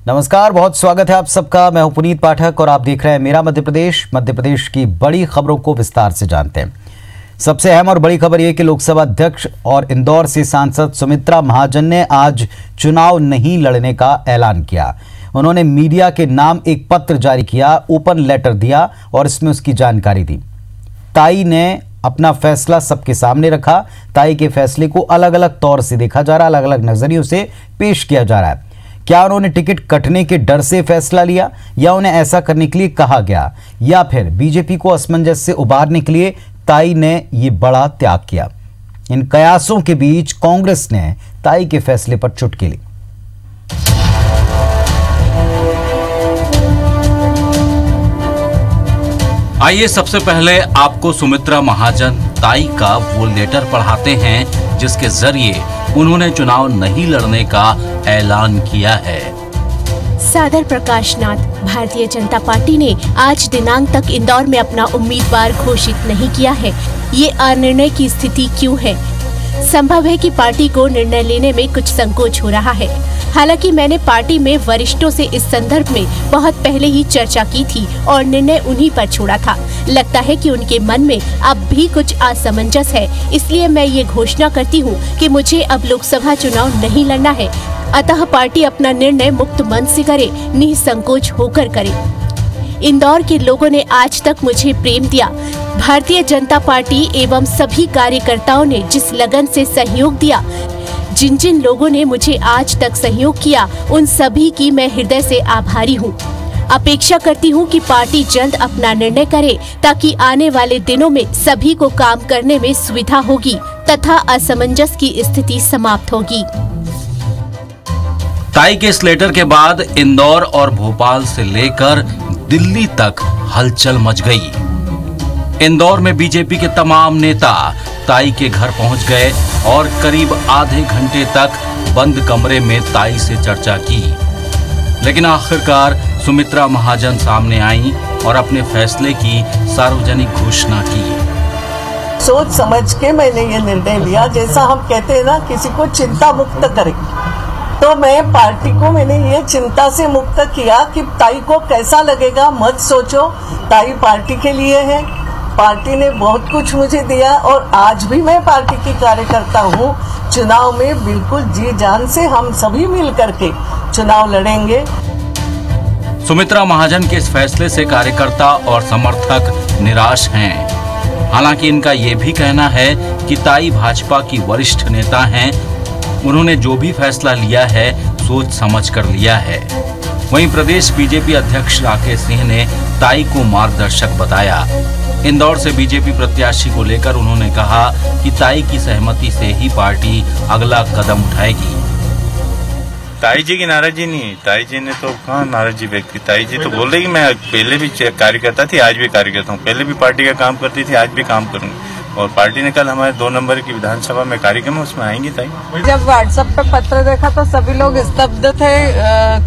नमस्कार, बहुत स्वागत है आप सबका। मैं हूं पुनीत पाठक और आप देख रहे हैं मेरा मध्य प्रदेश। मध्य प्रदेश की बड़ी खबरों को विस्तार से जानते हैं। सबसे अहम और बड़ी खबर यह कि लोकसभा अध्यक्ष और इंदौर से सांसद सुमित्रा महाजन ने आज चुनाव नहीं लड़ने का ऐलान किया। उन्होंने मीडिया के नाम एक पत्र जारी किया, ओपन लेटर दिया और इसमें उसकी जानकारी दी। ताई ने अपना फैसला सबके सामने रखा। ताई के फैसले को अलग अलग तौर से देखा जा रहा है, अलग अलग नजरियों से पेश किया जा रहा है। क्या उन्होंने टिकट कटने के डर से फैसला लिया, या उन्हें ऐसा करने के लिए कहा गया, या फिर बीजेपी को असमंजस से उबारने के लिए ताई ने ये बड़ा त्याग किया? इन कयासों के बीच कांग्रेस ने ताई के फैसले पर चुटकी ली। आइए सबसे पहले आपको सुमित्रा महाजन ताई का वो लेटर पढ़ाते हैं जिसके जरिए उन्होंने चुनाव नहीं लड़ने का ऐलान किया है। सादर प्रकाश नाथ, भारतीय जनता पार्टी ने आज दिनांक तक इंदौर में अपना उम्मीदवार घोषित नहीं किया है। ये अनिर्णय की स्थिति क्यों है? संभव है कि पार्टी को निर्णय लेने में कुछ संकोच हो रहा है। हालांकि मैंने पार्टी में वरिष्ठों से इस संदर्भ में बहुत पहले ही चर्चा की थी और निर्णय उन्हीं पर छोड़ा था। लगता है कि उनके मन में अब भी कुछ असमंजस है, इसलिए मैं ये घोषणा करती हूँ कि मुझे अब लोकसभा चुनाव नहीं लड़ना है। अतः पार्टी अपना निर्णय मुक्त मन से करे, निसंकोच होकर करे। इंदौर के लोगों ने आज तक मुझे प्रेम दिया। भारतीय जनता पार्टी एवं सभी कार्यकर्ताओं ने जिस लगन से सहयोग दिया, जिन जिन लोगों ने मुझे आज तक सहयोग किया, उन सभी की मैं हृदय से आभारी हूँ। अपेक्षा करती हूँ कि पार्टी जल्द अपना निर्णय करे ताकि आने वाले दिनों में सभी को काम करने में सुविधा होगी तथा असमंजस की स्थिति समाप्त होगी। ताई के इस लेटर के बाद इंदौर और भोपाल से लेकर दिल्ली तक हलचल मच गई। इंदौर में बीजेपी के तमाम नेता ताई के घर पहुंच गए और करीब आधे घंटे तक बंद कमरे में ताई से चर्चा की। लेकिन आखिरकार सुमित्रा महाजन सामने आई और अपने फैसले की सार्वजनिक घोषणा की। सोच समझ के मैंने ये निर्णय लिया। जैसा हम कहते हैं ना, किसी को चिंता मुक्त करें, तो मैं पार्टी को मैंने ये चिंता से मुक्त किया कि ताई को कैसा लगेगा। मत सोचो, ताई पार्टी के लिए है। पार्टी ने बहुत कुछ मुझे दिया और आज भी मैं पार्टी की कार्यकर्ता हूँ। चुनाव में बिल्कुल जी जान से हम सभी मिल करके चुनाव लड़ेंगे। सुमित्रा महाजन के इस फैसले से कार्यकर्ता और समर्थक निराश हैं। हालांकि इनका ये भी कहना है कि ताई भाजपा की वरिष्ठ नेता हैं। उन्होंने जो भी फैसला लिया है सोच समझ कर लिया है। वहीं प्रदेश बीजेपी अध्यक्ष राकेश सिंह ने ताई को मार्गदर्शक बताया। इंदौर से बीजेपी प्रत्याशी को लेकर उन्होंने कहा कि ताई की सहमति से ही पार्टी अगला कदम उठाएगी। ताई जी की नाराजगी नहीं है। ताई जी ने तो कहाँ नाराजगी व्यक्त की। ताई जी तो बोल रही कि मैं पहले भी कार्यकर्ता थी, आज भी कार्यकर्ता हूँ। पहले भी पार्टी का काम करती थी, आज भी काम करूँगी। और पार्टी ने कल हमारे 2 नंबर की विधानसभा में कार्यक्रम है, उसमें आएंगी ताई। जब व्हाट्सएप पे पत्र देखा तो सभी लोग स्तब्ध थे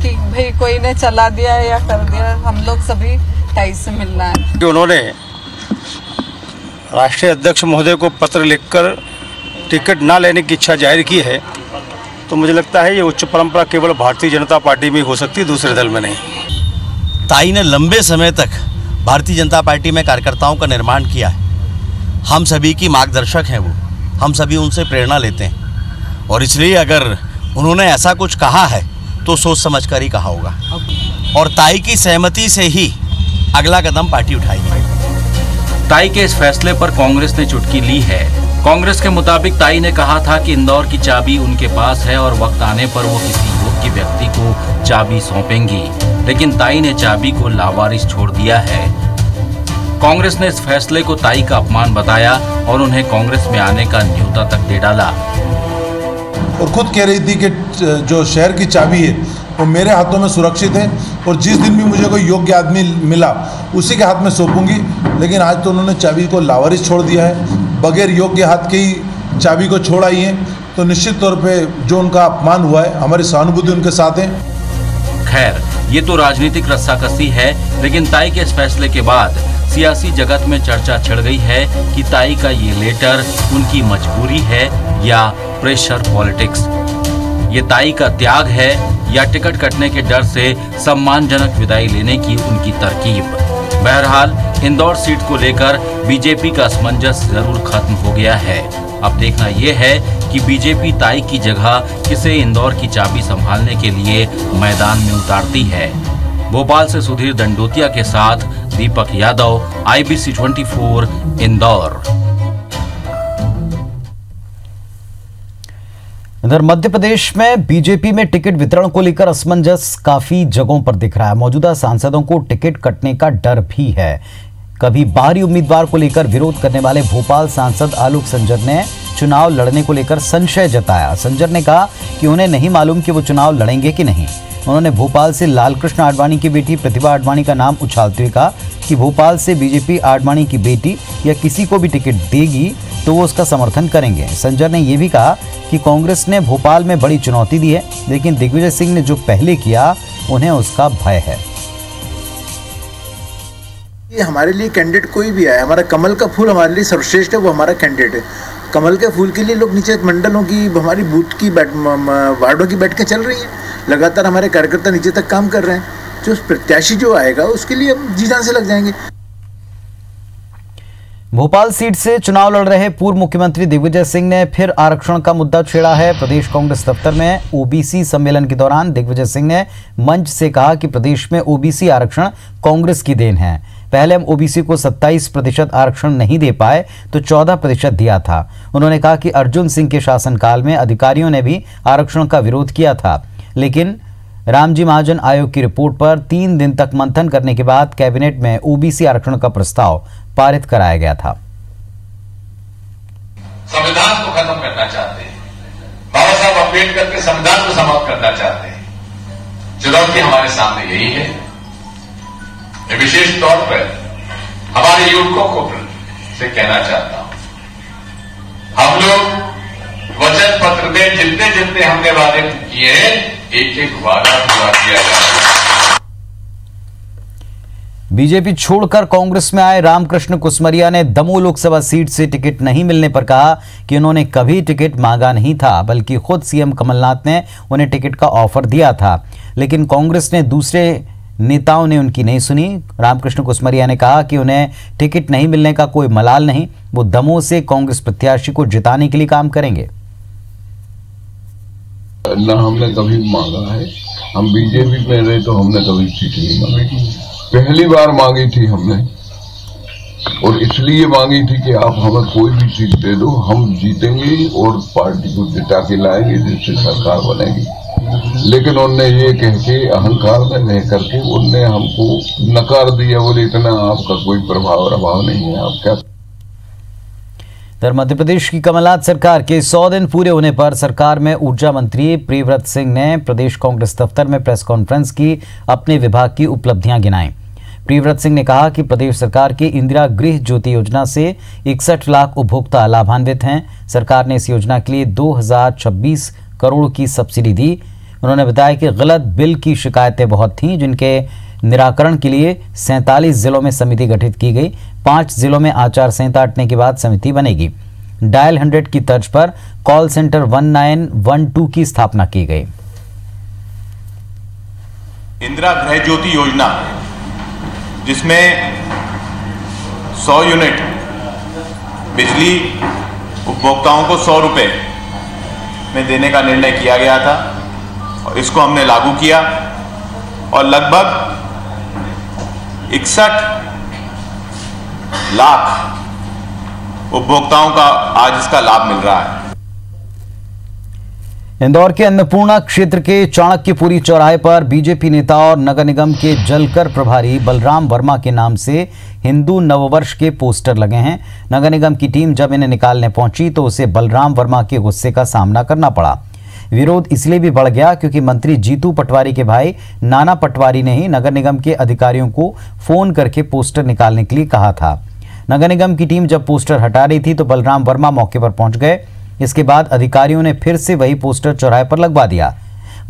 कि भाई कोई ने चला दिया या कर दिया। हम लोग सभी ताई से मिलना है। उन्होंने राष्ट्रीय अध्यक्ष महोदय को पत्र लिखकर टिकट न लेने की इच्छा जाहिर की है, तो मुझे लगता है ये उच्च परंपरा केवल भारतीय जनता पार्टी में हो सकती है, दूसरे दल में नहीं। ताई ने लंबे समय तक भारतीय जनता पार्टी में कार्यकर्ताओं का निर्माण किया है। हम सभी की मार्गदर्शक हैं वो, हम सभी उनसे प्रेरणा लेते हैं और इसलिए अगर उन्होंने ऐसा कुछ कहा है तो सोच समझकर ही कहा होगा और ताई की सहमति से ही अगला कदम पार्टी उठाएगी। ताई के इस फैसले पर कांग्रेस ने चुटकी ली है। कांग्रेस के मुताबिक ताई ने कहा था कि इंदौर की चाबी उनके पास है और वक्त आने पर वो किसी योग्य व्यक्ति को चाबी सौंपेंगी, लेकिन ताई ने चाबी को लावारिस छोड़ दिया है। कांग्रेस ने इस फैसले को ताई का अपमान बताया और उन्हें कांग्रेस में आने का न्योता तक दे डाला। और खुद कह रही थी कि जो शहर की चाबी है वो मेरे हाथों में सुरक्षित है और जिस दिन भी मुझे कोई योग्य आदमी मिला उसी के हाथ में सौंपूंगी। लेकिन आज तो उन्होंने चाबी को लावारिस छोड़ दिया है, बगैर योग्य हाथ के ही चाबी को छोड़ आई है। तो निश्चित तौर पे जो उनका अपमान हुआ है, हमारी सहानुभूति उनके साथ है। खैर, ये तो राजनीतिक रस्साकसी है, लेकिन ताई के इस फैसले के बाद सियासी जगत में चर्चा छिड़ गई है कि ताई का ये लेटर उनकी मजबूरी है या प्रेशर पॉलिटिक्स। ये ताई का त्याग है या टिकट कटने के डर से सम्मानजनक विदाई लेने की उनकी तरकीब। बहरहाल इंदौर सीट को लेकर बीजेपी का असमंजस जरूर खत्म हो गया है। अब देखना यह है कि बीजेपी ताई की जगह किसे इंदौर की चाबी संभालने के लिए मैदान में उतारती है। भोपाल से सुधीर दंडोतिया के साथ दीपक यादव, IBC 24 इंदौर। इधर मध्य प्रदेश में बीजेपी में टिकट वितरण को लेकर असमंजस काफी जगहों पर दिख रहा है। मौजूदा सांसदों को टिकट कटने का डर भी है। कभी बाहरी उम्मीदवार को लेकर विरोध करने वाले भोपाल सांसद आलोक संजर ने चुनाव लड़ने को लेकर संशय जताया। संजर ने कहा कि उन्हें नहीं मालूम कि वो चुनाव लड़ेंगे कि नहीं। उन्होंने भोपाल से लालकृष्ण आडवाणी की बेटी प्रतिभा आडवाणी का नाम उछालते हुए कहा कि भोपाल से बीजेपी आडवाणी की बेटी या किसी को भी टिकट देगी तो वो उसका समर्थन करेंगे। संजर ने यह भी कहा कि कांग्रेस ने भोपाल में बड़ी चुनौती दी है, लेकिन दिग्विजय सिंह ने जो पहले किया उन्हें उसका भय है। ये हमारे लिए कैंडिडेट कोई भी आए, हमारा कमल का फूल हमारे लिए सर्वश्रेष्ठ है, वो हमारा कैंडिडेट है। कमल के फूल के लिए लोग नीचे मंडलों की, हमारी बूथ की वार्डों की बैठकें चल रही हैं, लगातार हमारे कार्यकर्ता नीचे तक काम कर रहे हैं। जो प्रत्याशी जो आएगा उसके लिए हम जी जान से लग जाएंगे। भोपाल सीट से चुनाव लड़ रहे पूर्व मुख्यमंत्री दिग्विजय सिंह ने फिर आरक्षण का मुद्दा छेड़ा है। प्रदेश कांग्रेस दफ्तर में ओबीसी सम्मेलन के दौरान दिग्विजय सिंह ने मंच से कहा कि प्रदेश में ओबीसी आरक्षण कांग्रेस की देन है। पहले हम ओबीसी को 27% आरक्षण नहीं दे पाए तो 14% दिया था। उन्होंने कहा कि अर्जुन सिंह के शासनकाल में अधिकारियों ने भी आरक्षण का विरोध किया था, लेकिन रामजी महाजन आयोग की रिपोर्ट पर 3 दिन तक मंथन करने के बाद कैबिनेट में ओबीसी आरक्षण का प्रस्ताव पारित कराया गया था। संविधान को खत्म करना चाहते हैं, बाबा साहब अम्बेडकर के संविधान को समाप्त करना चाहते हैं। चुनौती हमारे सामने यही है। विशेष तौर पर हमारे युवकों को से कहना चाहता हूं, हम लोग वचन पत्र में जितने जितने हमने वादे किए हैं, एक एक वादा पूरा किया जाएगा। बीजेपी छोड़कर कांग्रेस में आए रामकृष्ण कुसमरिया ने दमोह लोकसभा सीट से टिकट नहीं मिलने पर कहा कि उन्होंने कभी टिकट मांगा नहीं था, बल्कि खुद सीएम कमलनाथ ने उन्हें टिकट का ऑफर दिया था, लेकिन कांग्रेस ने दूसरे नेताओं ने उनकी नहीं सुनी। रामकृष्ण कुसमरिया ने कहा कि उन्हें टिकट नहीं मिलने का कोई मलाल नहीं, वो दमोह से कांग्रेस प्रत्याशी को जिताने के लिए काम करेंगे। ना हमने कभी मांगा है, हम बीजेपी में रहे तो हमने कभी सीट नहीं मांगी। पहली बार मांगी थी हमने, और इसलिए मांगी थी कि आप हमें कोई भी सीट दे दो, हम जीतेंगे और पार्टी को जिता के लाएंगे, जिससे सरकार बनेगी। लेकिन उनने ये कह के अहंकार में रह करके उनने हमको नकार दिया, बोले इतना आपका कोई प्रभाव नहीं है, आप क्या। इधर मध्य प्रदेश की कमलनाथ सरकार के 100 दिन पूरे होने पर सरकार में ऊर्जा मंत्री प्रियव्रत सिंह ने प्रदेश कांग्रेस दफ्तर में प्रेस कॉन्फ्रेंस की, अपने विभाग की उपलब्धियां गिनाई। प्रियव्रत सिंह ने कहा कि प्रदेश सरकार की इंदिरा गृह ज्योति योजना से 61 लाख उपभोक्ता लाभान्वित हैं। सरकार ने इस योजना के लिए 2026 करोड़ की सब्सिडी दी। उन्होंने बताया कि गलत बिल की शिकायतें बहुत थीं, जिनके निराकरण के लिए 47 जिलों में समिति गठित की गई। 5 जिलों में आचार संहिता हटने के बाद समिति बनेगी। डायल 100 की तर्ज पर कॉल सेंटर 1912 की स्थापना की गई। इंदिरा गृह ज्योति योजना, जिसमें 100 यूनिट बिजली उपभोक्ताओं को 100 रुपए में देने का निर्णय किया गया था, और इसको हमने लागू किया और लगभग 61 लाख उपभोक्ताओं का आज इसका लाभ मिल रहा है। इंदौर के अन्नपूर्णा क्षेत्र के चाणक्यपुरी चौराहे पर बीजेपी नेता और नगर निगम के जलकर प्रभारी बलराम वर्मा के नाम से हिंदू नववर्ष के पोस्टर लगे हैं। नगर निगम की टीम जब इन्हें निकालने पहुंची तो उसे बलराम वर्मा के गुस्से का सामना करना पड़ा। विरोध इसलिए भी बढ़ गया क्योंकि मंत्री जीतू पटवारी के भाई नाना पटवारी ने ही नगर निगम के अधिकारियों को फोन करके पोस्टर निकालने के लिए कहा था। नगर निगम की टीम जब पोस्टर हटा रही थी तो बलराम वर्मा मौके पर पहुंच गए। इसके बाद अधिकारियों ने फिर से वही पोस्टर चौराहे पर लगवा दिया।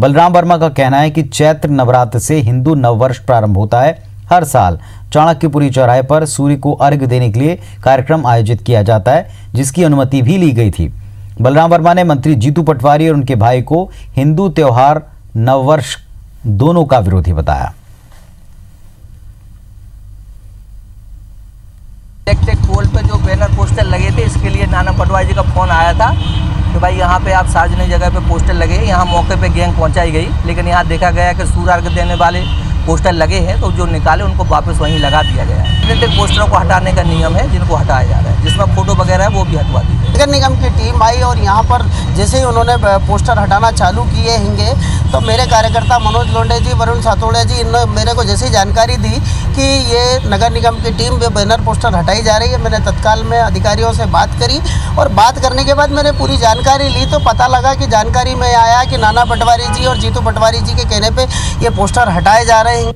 बलराम वर्मा का कहना है कि चैत्र नवरात्र से हिंदू नववर्ष प्रारंभ होता है। हर साल चाणक्यपुरी चौराहे पर सूर्य को अर्घ्य देने के लिए कार्यक्रम आयोजित किया जाता है, जिसकी अनुमति भी ली गई थी। बलराम वर्मा ने मंत्री जीतू पटवारी और उनके भाई को हिंदू त्योहार नववर्ष दोनों का विरोधी बताया। टेक पोल पे जो बैनर पोस्टर लगे थे, इसके लिए नाना पटवारी जी का फोन आया था कि भाई यहाँ पे आप सार्वजनिक जगह पे पोस्टर लगे हैं। यहाँ मौके पे गैंग पहुँचाई गई, लेकिन यहाँ देखा गया कि सूर्य अर्घ देने वाले पोस्टर लगे हैं तो जो निकाले उनको वापस वहीं लगा दिया गया है। राजनीतिक पोस्टरों को हटाने का नियम है, जिनको हटाया जा रहा है, जिसमें फोटो वगैरह है वो भी हटवा दी गई। नगर निगम की टीम आई और यहाँ पर जैसे ही उन्होंने पोस्टर हटाना चालू किए होंगे तो मेरे कार्यकर्ता मनोज लोंडे जी, वरुण सातोड़े जी, इन्होंने मेरे को जैसे ही जानकारी दी कि ये नगर निगम की टीम बैनर पोस्टर हटाई जा रही है, मैंने तत्काल में अधिकारियों से बात करी और बात करने के बाद मैंने पूरी जानकारी ली तो पता लगा कि जानकारी में आया कि नाना पटवारी जी और जीतू पटवारी जी के कहने पे ये पोस्टर हटाए जा रहे हैं।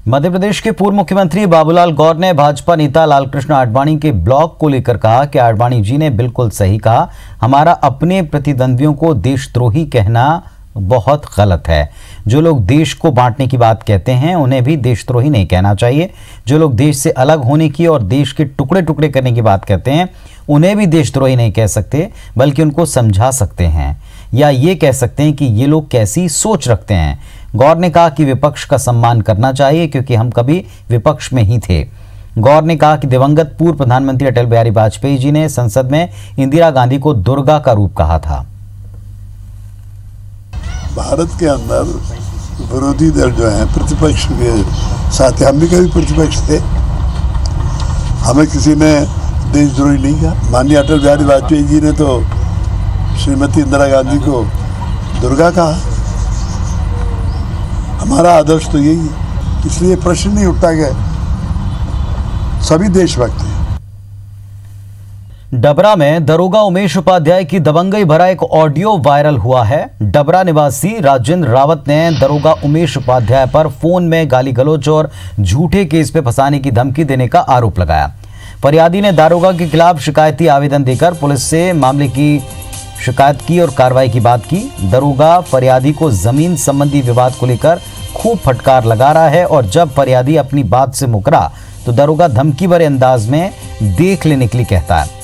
मध्य प्रदेश के पूर्व मुख्यमंत्री बाबूलाल गौर ने भाजपा नेता लालकृष्ण आडवाणी के ब्लॉग को लेकर कहा कि आडवाणी जी ने बिल्कुल सही कहा, हमारा अपने प्रतिद्वंद्वियों को देशद्रोही कहना बहुत गलत है। जो लोग देश को बांटने की बात कहते हैं उन्हें भी देशद्रोही नहीं कहना चाहिए। जो लोग देश से अलग होने की और देश के टुकड़े टुकड़े करने की बात कहते हैं उन्हें भी देशद्रोही नहीं कह सकते, बल्कि उनको समझा सकते हैं या ये कह सकते हैं कि ये लोग कैसी सोच रखते हैं। गौर ने कहा कि विपक्ष का सम्मान करना चाहिए क्योंकि हम कभी विपक्ष में ही थे। गौर ने कहा कि दिवंगत पूर्व प्रधानमंत्री अटल बिहारी वाजपेयी जी ने संसद में इंदिरा गांधी को दुर्गा का रूप कहा था। भारत के अंदर विरोधी दल जो है प्रतिपक्ष के साथ, हम भी कभी प्रतिपक्ष थे, हमें किसी ने देशद्रोही नहीं कहा। माननीय अटल बिहारी वाजपेयी जी ने तो श्रीमती इंदिरा गांधी को दुर्गा कहा। हमारा आदर्श तो यही है, इसलिए प्रश्न नहीं उठता कि सभी देशभक्त हैं। डबरा में दरोगा उमेश उपाध्याय की दबंगई भरा एक ऑडियो वायरल हुआ है। डबरा निवासी राजेंद्र रावत ने दरोगा उमेश उपाध्याय पर फोन में गाली गलौज और झूठे केस पे फंसाने की धमकी देने का आरोप लगाया। फरियादी ने दारोगा के खिलाफ शिकायती आवेदन देकर पुलिस से मामले की शिकायत की और कार्रवाई की बात की। दरोगा फरियादी को जमीन संबंधी विवाद को लेकर खूब फटकार लगा रहा है और जब फरियादी अपनी बात से मुकरा तो दरोगा धमकी भरे अंदाज में देख लेने के लिए कहता है।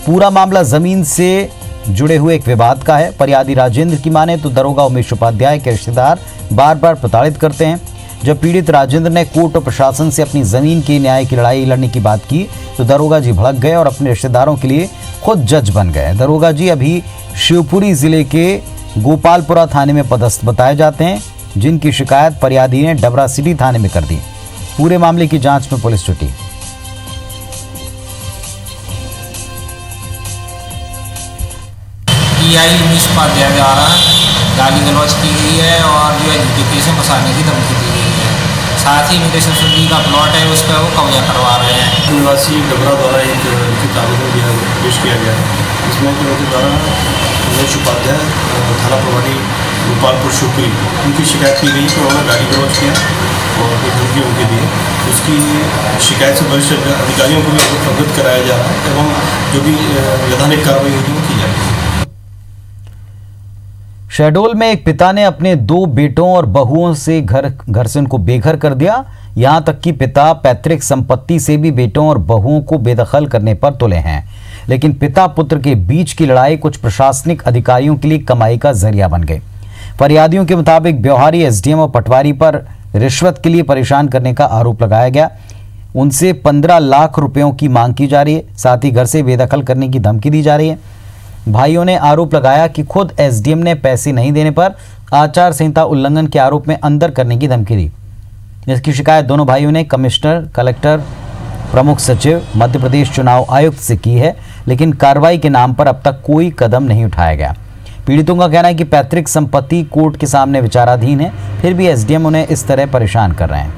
पूरा मामला जमीन से जुड़े हुए एक विवाद का है। फरियादी राजेंद्र की माने तो दरोगा उमेश उपाध्याय के रिश्तेदार बार बार प्रताड़ित करते हैं। जब पीड़ित राजेंद्र ने कोर्ट और प्रशासन से अपनी जमीन के न्याय की लड़ाई लड़ने की बात की तो दरोगा जी भड़क गए और अपने रिश्तेदारों के लिए खुद जज बन गए। दरोगा जी अभी शिवपुरी जिले के गोपालपुरा थाने में पदस्थ बताए जाते हैं, जिनकी शिकायत फरियादी ने डबरा सिटी थाने में कर दी। पूरे मामले की जांच में पुलिस जुटी। टीआई उमेश उपाध्याय द्वारा गाली गलौज की गई है और जो है झूठे केस में फंसाने की धमकी दी गई है। साथ ही मेरे ससुर जी का प्लॉट है उस पर वो कब्जा करवा रहे हैं। निवासी डबरा द्वारा एक लिखित आवेदन पेश किया गया है, इसमें उनके द्वारा उमेश उपाध्याय थाना प्रभारी गोपालपुर शिवपुरी उनकी शिकायत की गई कि उन्होंने गाली गलौज किया और कोई धमकी उनके दिए। उसकी शिकायत से वरिष्ठ अधिकारियों को भी अवगत कराया जा रहा है एवं जो भी वैधानिक कार्रवाई होगी वो की जाएगी। शहडोल में एक पिता ने अपने 2 बेटों और बहुओं से घर से उनको बेघर कर दिया। यहां तक कि पिता पैतृक संपत्ति से भी बेटों और बहुओं को बेदखल करने पर तुले हैं। लेकिन पिता पुत्र के बीच की लड़ाई कुछ प्रशासनिक अधिकारियों के लिए कमाई का जरिया बन गई। फरियादियों के मुताबिक ब्यौहारी एसडीएम और पटवारी पर रिश्वत के लिए परेशान करने का आरोप लगाया गया। उनसे 15 लाख रुपयों की मांग की जा रही है। साथ ही घर से बेदखल करने की धमकी दी जा रही है। भाइयों ने आरोप लगाया कि खुद एसडीएम ने पैसे नहीं देने पर आचार संहिता उल्लंघन के आरोप में अंदर करने की धमकी दी। इसकी शिकायत दोनों भाइयों ने कमिश्नर, कलेक्टर, प्रमुख सचिव, मध्य प्रदेश चुनाव आयुक्त से की है, लेकिन कार्रवाई के नाम पर अब तक कोई कदम नहीं उठाया गया। पीड़ितों का कहना है कि पैतृक संपत्ति कोर्ट के सामने विचाराधीन है, फिर भी एसडीएम उन्हें इस तरह परेशान कर रहे हैं।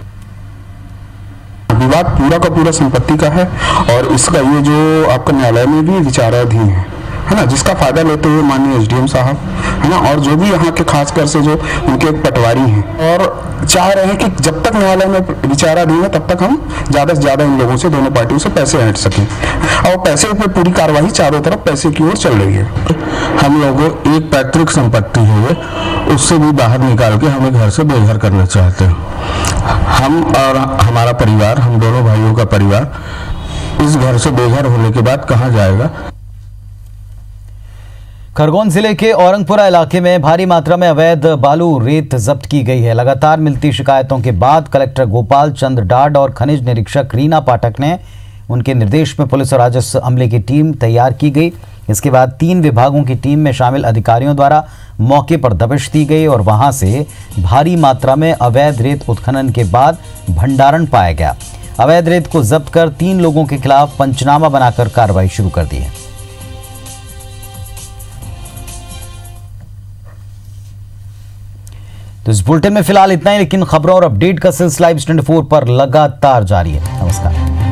विवाद पूरा का पूरा संपत्ति का है और इसका ये जो आपका न्यायालय में भी विचाराधीन है ना, जिसका फायदा लेते हुए माननीय एसडीएम साहब है ना, और जो भी यहाँ के खासकर से जो उनके एक पटवारी हैं और चाह रहे हैं कि जब तक न्यायालय में विचाराधीन है तब तक हम ज़्यादा से ज़्यादा इन लोगों से, दोनों पार्टियों से पैसे ऐंठ सकें। और पैसे पे पूरी कार्यवाही चारों तरफ पैसे की ओर चल रही है। हम लोगों एक पैतृक संपत्ति है उससे भी बाहर निकाल के हमें घर से बेघर करना चाहते हैं। हम और हमारा परिवार, हम दोनों भाइयों का परिवार इस घर से बेघर होने के बाद कहाँ जाएगा। खरगोन जिले के औरंगपुरा इलाके में भारी मात्रा में अवैध बालू रेत जब्त की गई है। लगातार मिलती शिकायतों के बाद कलेक्टर गोपाल चंद्र डाड और खनिज निरीक्षक रीना पाठक ने उनके निर्देश में पुलिस और राजस्व अमले की टीम तैयार की गई। इसके बाद 3 विभागों की टीम में शामिल अधिकारियों द्वारा मौके पर दबिश दी गई और वहां से भारी मात्रा में अवैध रेत उत्खनन के बाद भंडारण पाया गया। अवैध रेत को जब्त कर 3 लोगों के खिलाफ पंचनामा बनाकर कार्रवाई शुरू कर दी है। तो इस बुलेटिन में फिलहाल इतना ही, लेकिन खबरों और अपडेट का सिलसिला Live 24 पर लगातार जारी है। नमस्कार।